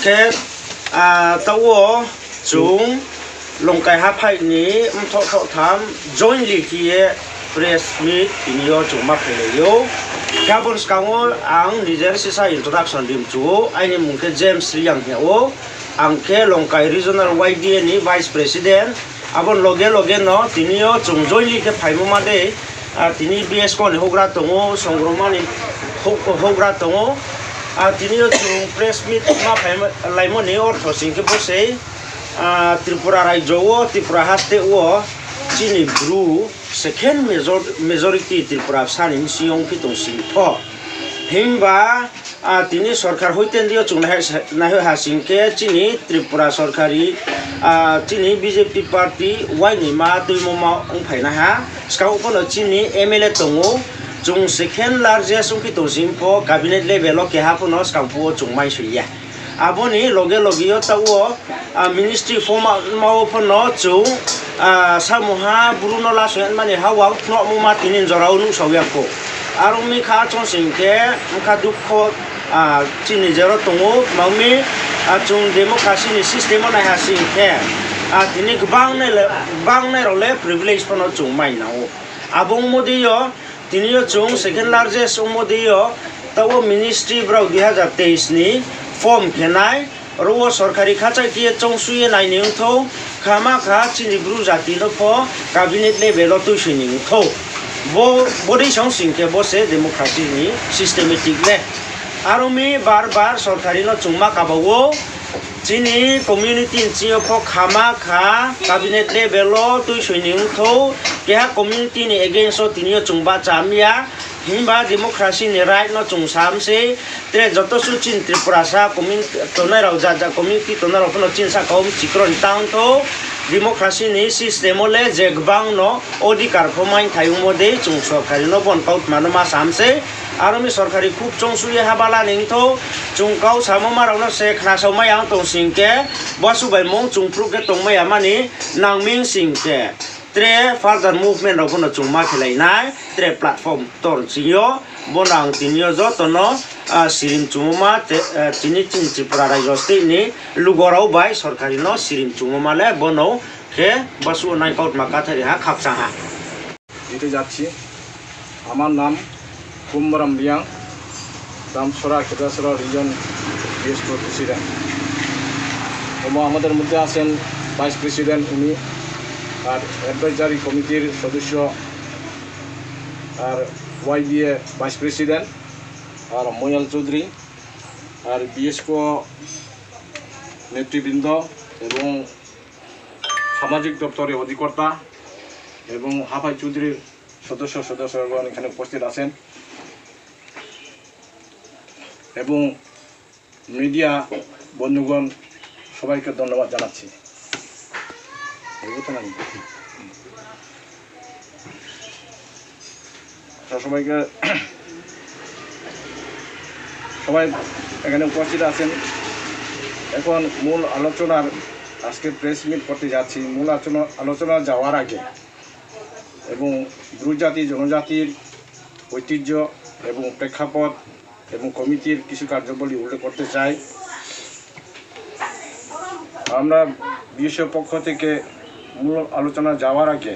ke tawo chung Longkai hapai ni thok tham jointly ki press meet inyo chung ma pheleyo kabon skango ang nijer sisa introduction dim chu aini mungke James Liang heo angke Longkai regional YDA ni vice president abon loge no tinio chung jointly ke phaimu ma de tini BS ko ni hogra tongo songroma ni hogra tongo tinio chung press meet ma phaimu laimo ni or thosing ke bose Tripura Raijo, Tripura Haste o Chini Bru, second majority Tripura Sanin Siong Pitong Singpo. Himba Tini Sorkar Hoitendio Chung Naho Hasinke, Chini, Tripura Sorkari, Chini BJP Party, Wainima, Dumoma Umpainaha, Skaupono Chini, Emile Tongo, Chung second largest Pitong Singpo, cabinet level, Kehaponos, Campo, Chung Maishuya. Aboni loge yo tawo ministry forma mau pono chu samuha bruno la sen mani hawa no mu matinin jorau nu soyako arumi kha chong singke mukha dukho chini jero tongo maumi chung democracy ni system na ha singke tini bang ne role privilege pono chung mai nao abong modi yo tini yo chung second largest modi yo tawo ministry bro 2023 ni form kenai ro sorkari khacha ki chongsuye nai ning tho khama kha chini bru jati no pho cabinet level to shining tho bo body song singke bo se democracy ni systematic le arumi bar sorkari no chungma kabawo chini community chio pho khama kha cabinet level to shining tho keha community ni against so tinio chungba chamia himba democracy ni right no chung sam se tre joto su chin Tripura sa community tonai rau jaja community tonai rau no chin sa kaum chikron town to democracy ni system ole jegbang no odikar phomai thayung mode chung sorkari no bon paut manoma sam se arumi sorkari khub chung suye habala ning tho chung kau samoma rau no se khna somai ang tong singke basu bai mong chung pru ke tong mai amani nangming singke tre further movement of no chungma khelai nai tre platform tor sinyo bonang tinyo joto no sirim chungma tini chin Tripura Raijo state ni lugorau bai sorkari no sirim chungma le bono ke basu nai paut makathari ha khapsa ha দিতে যাচ্ছি আমার নাম কুমরাম রিয়াং দামছড়া কেদাসরা region BS president এবং আমাদের মধ্যে আছেন vice president উনি আর অ্যাডভাইজারি কমিটির সদস্য আর ওয়াইডিএ ভাইস প্রেসিডেন্ট আর ময়াল চৌধুরী আর বিএসকো নেতৃবৃন্দ এবং সামাজিক দপ্তরের অধিকর্তা এবং হাফাই চৌধুরীর সদস্যগণ এখানে উপস্থিত আছেন এবং মিডিয়া বন্ধুগণ সবাইকে ধন্যবাদ জানাচ্ছি সবাইকে সবাই এখানে উপস্থিত আছেন এখন মূল আলোচনার আজকে প্রেস মিট করতে যাচ্ছি মূল আলোচনা যাওয়ার আগে এবং ব্রুজাতি জনজাতির ঐতিহ্য এবং প্রেক্ষাপট এবং কমিটির কিছু কার্যাবলী উল্লেখ করতে চাই আমরা বিএসএফ পক্ষ থেকে মূল আলোচনা যাওয়ার আগে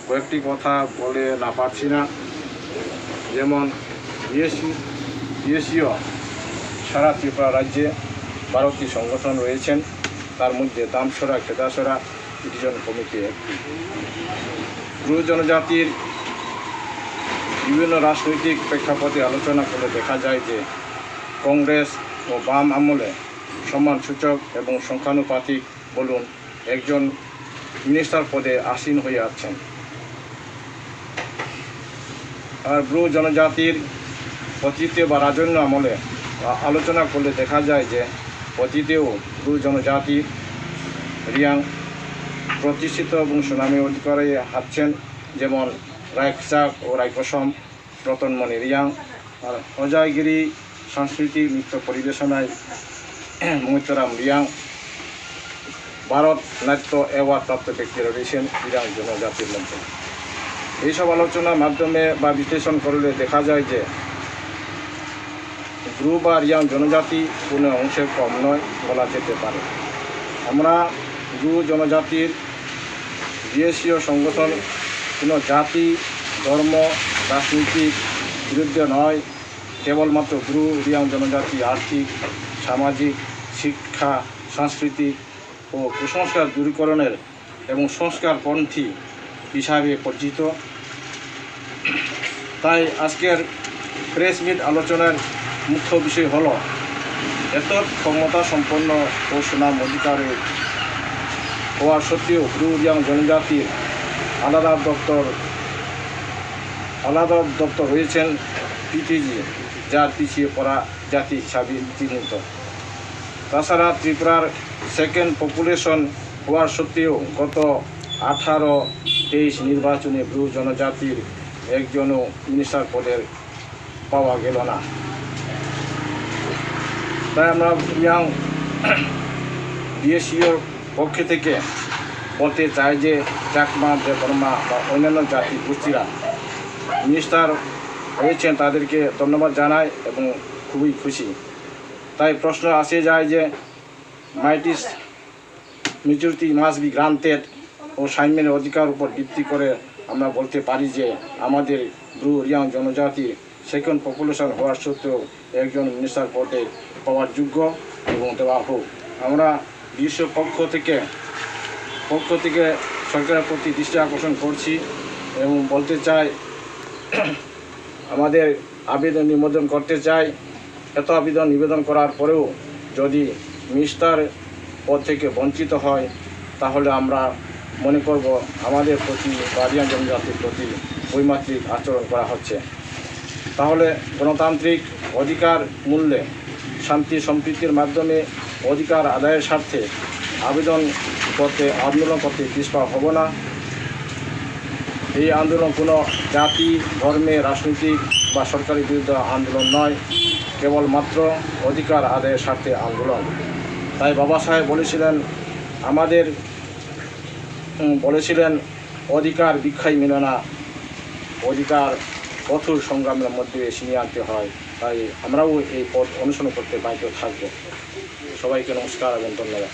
কয়েকটি কথা বলে না পারছি না যেমন বিএসইও সারা ত্রিপুরা রাজ্যে 12টি সংগঠন রয়েছেন তার মধ্যে দামছড়া কেদাসরা রিজন কমিটি একটি ব্রু জনজাতির বিভিন্ন রাজনৈতিক প্রেক্ষাপটে আলোচনা করে দেখা যায় যে কংগ্রেস ও বাম আমলে সম্মানসূচক এবং সংখ্যানুপাতিক বলুন একজন মিনিস্টার পদে আসীন হয়ে আছেন আর ব্রু জনজাতির অতীতে বা রাজন্য আমলে আলোচনা করলে দেখা যায় যে অতীতেও ব্রু জনজাতির রিয়াং প্রতিষ্ঠিত এবং সুনামী অধিকারে হাঁটছেন যেমন রায়কচাক ও রায়কসম রতনমণি রিয়াং আর অজয়গিরি সাংস্কৃতিক নৃত্য পরিবেশনায় মৈতরাম রিয়াং ভারত নাট্য অ্যাওয়ার্ড প্রাপ্ত ব্যক্তিরা রয়েছেন রিয়াং জনজাতির মধ্যে এইসব আলোচনার মাধ্যমে বা বিশ্লেষণ করলে দেখা যায় যে ব্রু বা রিয়াং জনজাতি কোনো অংশে কম নয় বলা যেতে পারে। আমরা ব্রু জনজাতির দেশীয় সংগঠন কোনো জাতি, ধর্ম, রাজনীতির বিরুদ্ধে নয়, কেবলমাত্র ব্রু রিয়াং জনজাতি আর্থিক, সামাজিক, শিক্ষা, সাংস্কৃতিক ও কুসংস্কার দূরীকরণের এবং সংস্কারপন্থী হিসাবে পরিচিত। তাই আজকের প্রেস মিট আলোচনার মুখ্য বিষয় হল এত ক্ষমতা সম্পন্ন ও সুনাম অধিকারী হওয়া সত্ত্বেও ব্রু রিয়াং জনজাতির আলাদা দপ্তর রয়েছেন পিটিজি, যার পিছিয়ে পড়া জাতি হিসাবে চিহ্নিত। তাছাড়া ত্রিপুরার সেকেন্ড পপুলেশন হওয়ার সত্ত্বেও গত 18-23 নির্বাচনে ব্রু জনজাতির একজনও মিনিস্টার পদের পাওয়া গেল না। তাই আমরা রিয়াং দেশীয় পক্ষ থেকে বলতে চাই যে চাকমা, দেববর্মা বা অন্যান্য জাতি গোষ্ঠীরা মিনিস্টার হয়েছেন, তাদেরকে ধন্যবাদ জানাই এবং খুবই খুশি। তাই প্রশ্ন আসে যায় যে মাইটিস মেজরিটি মাস্ট বি গ্রান্টেড ও সাইমের অধিকার উপর ভিত্তি করে আমরা বলতে পারি যে আমাদের ব্রু রিয়াং জনজাতি সেকেন্ড পপুলেশন হওয়ার সত্ত্বেও একজন মিনিস্টার পদে পাওয়ার যোগ্য এবং দেওয়া হোক। আমরা বিশ্ব পক্ষ থেকে সরকারের প্রতি দৃষ্টি আকর্ষণ করছি এবং বলতে চাই, আমাদের আবেদন নিবেদন করতে চাই, এত আবেদন নিবেদন করার পরেও যদি মিনিস্টার পদ থেকে বঞ্চিত হয় তাহলে আমরা মনে করব আমাদের প্রতি বা রিয়াং জনজাতির প্রতি বৈমাত্রিক আচরণ করা হচ্ছে। তাহলে গণতান্ত্রিক অধিকার মূল্যে শান্তি সম্প্রীতির মাধ্যমে অধিকার আদায়ের স্বার্থে আন্দোলন করতে পিছপা হব না। এই আন্দোলন কোনো জাতি, ধর্মে, রাজনৈতিক বা সরকারি বিরুদ্ধে আন্দোলন নয়, কেবলমাত্র অধিকার আদায়ের স্বার্থে আন্দোলন। তাই বাবা সাহেব বলেছিলেন অধিকার ভিক্ষায় মেলে না, অধিকার কঠোর সংগ্রামের মধ্যে ছিনিয়ে আনতে হয়। তাই আমরাও এই পথ অনুসরণ করতে বাধ্য থাকব। সবাইকে নমস্কার এবং ধন্যবাদ।